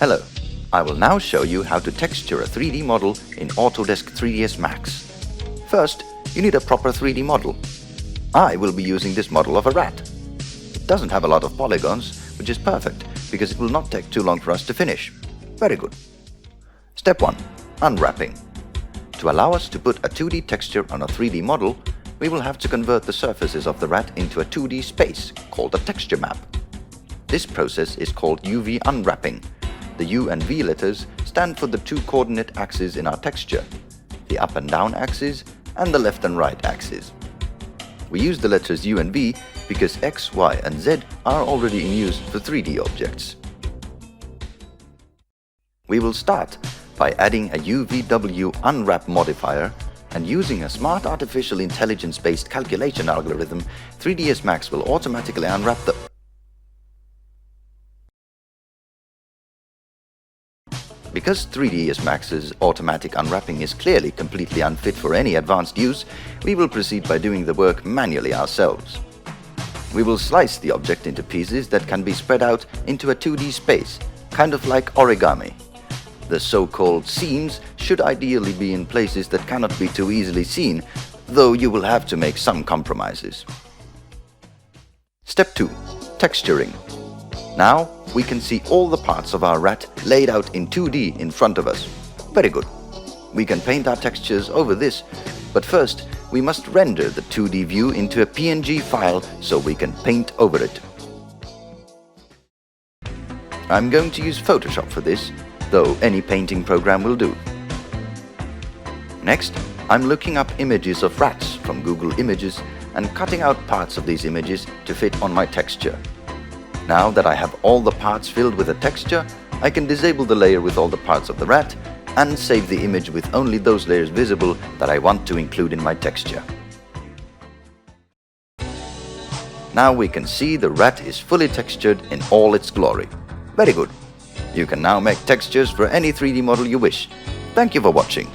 Hello, I will now show you how to texture a 3D model in Autodesk 3ds Max. First, you need a proper 3D model. I will be using this model of a rat. It doesn't have a lot of polygons, which is perfect because it will not take too long for us to finish. Very good. Step 1. Unwrapping. To allow us to put a 2D texture on a 3D model, we will have to convert the surfaces of the rat into a 2D space called a texture map. This process is called UV Unwrapping. The U and V letters stand for the two coordinate axes in our texture, the up and down axis and the left and right axis. We use the letters U and V because X, Y and Z are already in use for 3D objects. We will start by adding a UVW Unwrap modifier, and using a smart artificial intelligence-based calculation algorithm, 3ds Max will automatically unwrap the Because 3ds Max's automatic unwrapping is clearly completely unfit for any advanced use, we will proceed by doing the work manually ourselves. We will slice the object into pieces that can be spread out into a 2D space, kind of like origami. The so-called seams should ideally be in places that cannot be too easily seen, though you will have to make some compromises. Step 2. Texturing. Now we can see all the parts of our rat laid out in 2D in front of us. Very good. We can paint our textures over this, but first we must render the 2D view into a PNG file so we can paint over it. I'm going to use Photoshop for this, though any painting program will do. Next, I'm looking up images of rats from Google Images and cutting out parts of these images to fit on my texture. Now that I have all the parts filled with a texture, I can disable the layer with all the parts of the rat and save the image with only those layers visible that I want to include in my texture. Now we can see the rat is fully textured in all its glory. Very good. You can now make textures for any 3D model you wish. Thank you for watching.